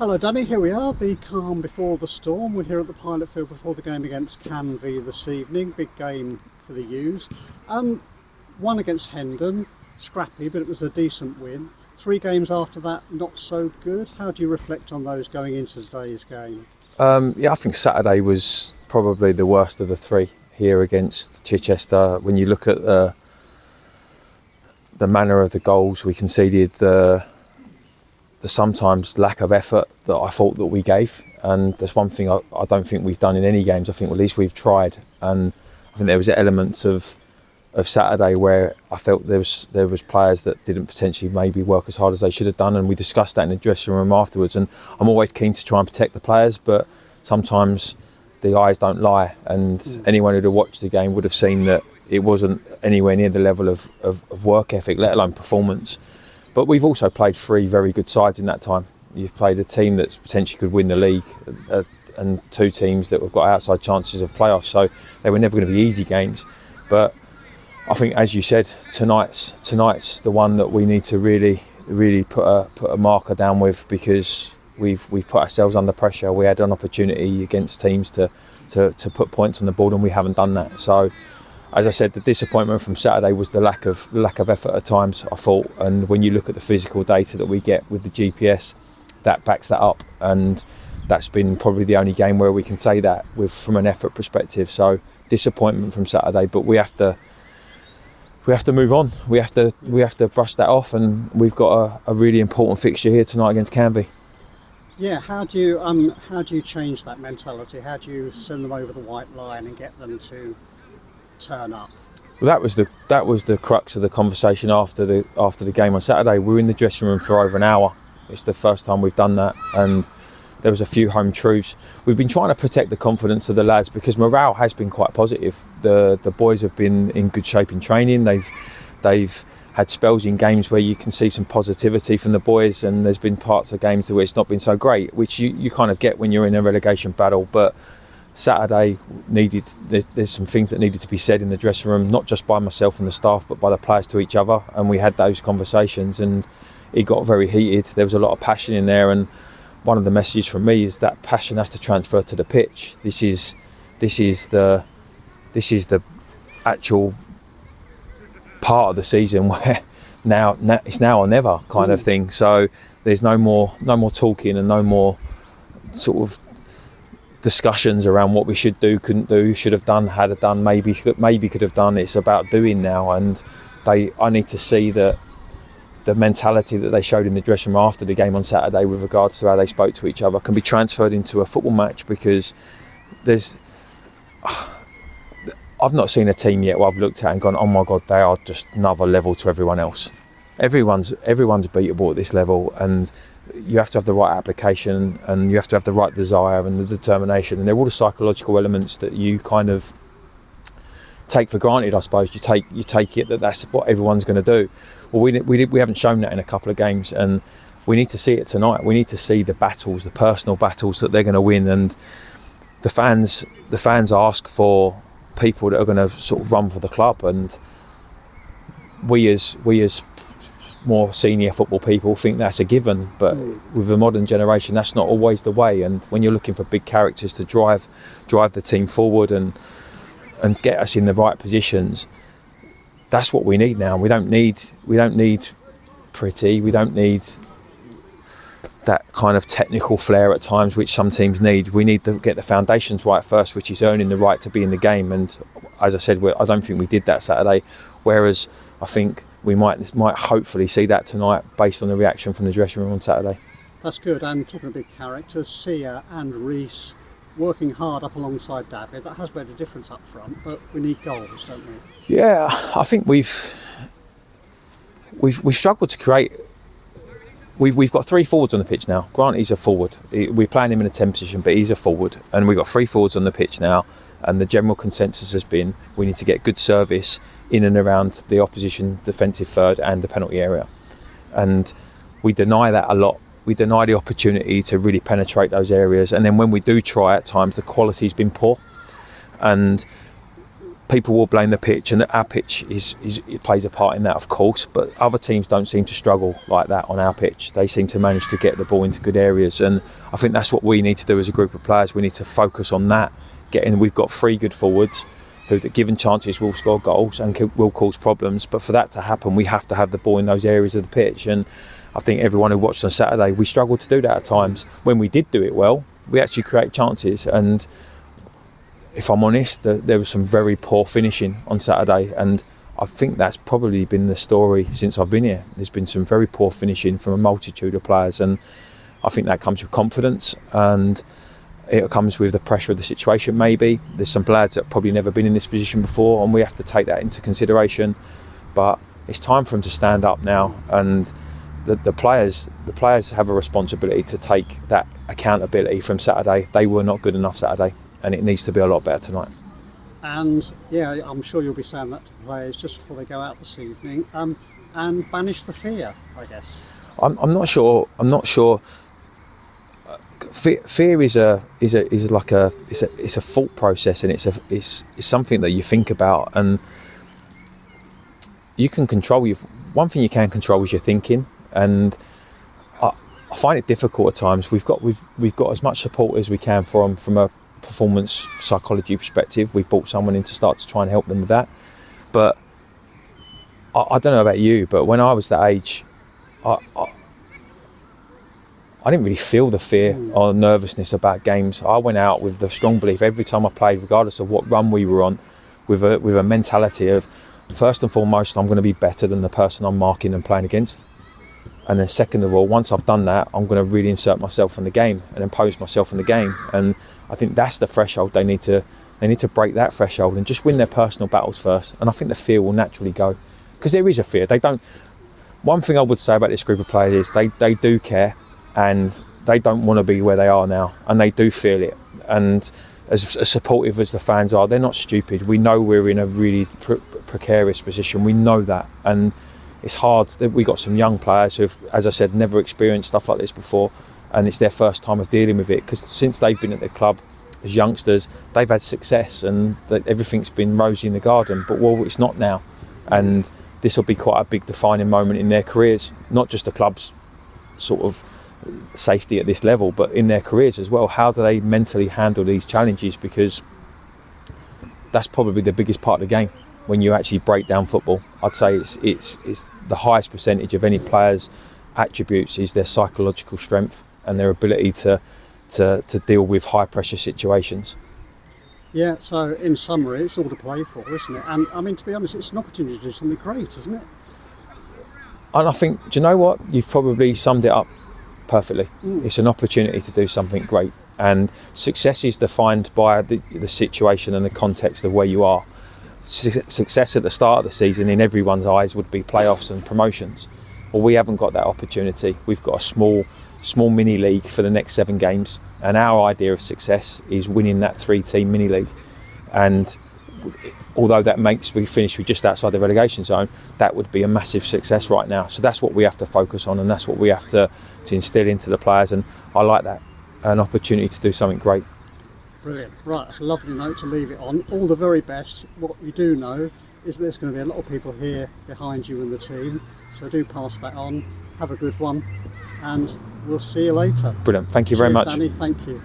Hello Danny, here we are, the calm before the storm. We're here at the Pilot Field before the game against 𝐇𝐔𝐅𝐂 this evening. Big game for the 𝐈𝐍𝐄𝐄. One against Hendon, scrappy, but it was a decent win. 3 games after that, not so good. How do you reflect on those going into today's game? I think Saturday was probably the worst of the 3 here against Chichester. When you look at the manner of the goals we conceded, the sometimes lack of effort that I thought that we gave, and there's one thing I don't think we've done in any games. I think at least we've tried, and I think there was elements of Saturday where I felt there was players that didn't potentially maybe work as hard as they should have done, and we discussed that in the dressing room afterwards. And I'm always keen to try and protect the players, but sometimes the eyes don't lie, and anyone who'd have watched the game would have seen that it wasn't anywhere near the level of work ethic, let alone performance. But we've also played 3 very good sides in that time. You've played a team that potentially could win the league and 2 teams that have got outside chances of playoffs. So they were never going to be easy games. But I think, as you said, tonight's the one that we need to really put a marker down with, because we've put ourselves under pressure. We had an opportunity against teams to put points on the board, and we haven't done that. So, as I said, the disappointment from Saturday was the lack of effort at times, I thought. And when you look at the physical data that we get with the GPS, that backs that up. And that's been probably the only game where we can say that from an effort perspective. So disappointment from Saturday, but we have to move on. We have to brush that off, and we've got a really important fixture here tonight against 𝐇𝐔𝐅𝐂. Yeah, how do you change that mentality? How do you send them over the white line and get them to turn up? Well, that was the crux of the conversation after the game on Saturday. We were in the dressing room for over an hour. It's the first time we've done that, and there was a few home truths. We've been trying to protect the confidence of the lads, because morale has been quite positive. The boys have been in good shape in training. They've had spells in games where you can see some positivity from the boys, and there's been parts of games where it's not been so great, which you kind of get when you're in a relegation battle. But Saturday there's some things that needed to be said in the dressing room, not just by myself and the staff, but by the players to each other, and we had those conversations, and it got very heated. There was a lot of passion in there, and one of the messages from me is that passion has to transfer to the pitch. This is the actual part of the season where now it's now or never kind of thing. So there's no more talking and no more sort of discussions around what we should do, couldn't do, should have done, had have done, maybe could have done. It's about doing now, and I need to see that the mentality that they showed in the dressing room after the game on Saturday with regards to how they spoke to each other can be transferred into a football match, because I've not seen a team yet where I've looked at and gone, oh my God, they are just another level to everyone else. Everyone's beatable at this level, and you have to have the right application, and you have to have the right desire and the determination, and they're all the psychological elements that you kind of take for granted, I suppose. You take it that's what everyone's going to do. Well, we haven't shown that in a couple of games, and we need to see it tonight. We need to see the battles, the personal battles that they're going to win, and the fans ask for people that are going to sort of run for the club, and we as more senior football people think that's a given, but with the modern generation that's not always the way. And when you're looking for big characters to drive the team forward and get us in the right positions, that's what we need now. We don't need pretty, we don't need that kind of technical flair at times which some teams need. We need to get the foundations right first, which is earning the right to be in the game. And as I said, I don't think we did that Saturday, whereas I think we might hopefully see that tonight based on the reaction from the dressing room on Saturday. That's good. And talking of big characters, 𝐸𝐄 and Reece working hard up alongside David, that has made a difference up front, but we need goals, don't we? Yeah, I think we've struggled to create. We've got 3 forwards on the pitch now. Grant, he's a forward. We're playing him in a 10 position, but he's a forward, and we've got 3 forwards on the pitch now. And the general consensus has been we need to get good service in and around the opposition defensive third and the penalty area, and we deny that a lot. We deny the opportunity to really penetrate those areas, and then when we do try at times, the quality's been poor. And people will blame the pitch, and our pitch it plays a part in that, of course, but other teams don't seem to struggle like that on our pitch. They seem to manage to get the ball into good areas, and I think that's what we need to do as a group of players. We need to focus on that. We've got 3 good forwards who, given chances, will score goals and will cause problems, but for that to happen, we have to have the ball in those areas of the pitch. And I think everyone who watched on Saturday, we struggled to do that at times. When we did do it well, we actually create chances, and if I'm honest, there was some very poor finishing on Saturday, and I think that's probably been the story since I've been here. There's been some very poor finishing from a multitude of players, and I think that comes with confidence, and it comes with the pressure of the situation. Maybe there's some lads that have probably never been in this position before, and we have to take that into consideration. But it's time for them to stand up now, and the players have a responsibility to take that accountability from Saturday. They were not good enough Saturday, and it needs to be a lot better tonight. And yeah, I'm sure you'll be saying that to the players just before they go out this evening, and banish the fear, I guess. I'm not sure. Fear is a thought process, and it's something that you think about, and you can control. One thing you can control is your thinking, and I find it difficult at times. We've got as much support as we can from a performance psychology perspective. We've brought someone in to start to try and help them with that, but I don't know about you, but when I was that age, I didn't really feel the fear or nervousness about games. I went out with the strong belief every time I played, regardless of what run we were on, with a mentality of, first and foremost, I'm going to be better than the person I'm marking and playing against. And then second of all, once I've done that, I'm going to really insert myself in the game and impose myself in the game. And I think that's the threshold they need to break that threshold and just win their personal battles first. And I think the fear will naturally go, because there is a fear. One thing I would say about this group of players is they do care, and they don't want to be where they are now, and they do feel it. And as supportive as the fans are, they're not stupid. We know we're in a really precarious position. We know that, and it's hard. We got some young players who've, as I said, never experienced stuff like this before, and it's their first time of dealing with it, because since they've been at the club as youngsters, they've had success and everything's been rosy in the garden. But it's not now, and this will be quite a big defining moment in their careers, not just the club's sort of safety at this level, but in their careers as well. How do they mentally handle these challenges? Because that's probably the biggest part of the game. When you actually break down football, I'd say it's the highest percentage of any player's attributes is their psychological strength and their ability to deal with high pressure situations. Yeah, so in summary, it's all to play for, isn't it? And I mean, to be honest, it's an opportunity to do something great, isn't it? And I think, do you know what? You've probably summed it up perfectly. It's an opportunity to do something great, and success is defined by the situation and the context of where you are. Success at the start of the season in everyone's eyes would be playoffs and promotions. Well, we haven't got that opportunity. We've got a small mini league for the next 7 games, and our idea of success is winning that 3-team mini league. And although that makes we finish with just outside the relegation zone, that would be a massive success right now. So that's what we have to focus on, and that's what we have to instill into the players. And I like that, an opportunity to do something great. Brilliant. Right, that's a lovely note to leave it on. All the very best. What you do know is there's going to be a lot of people here behind you and the team, so do pass that on. Have a good one, and we'll see you later. Brilliant. Thank you very much. Danny, thank you.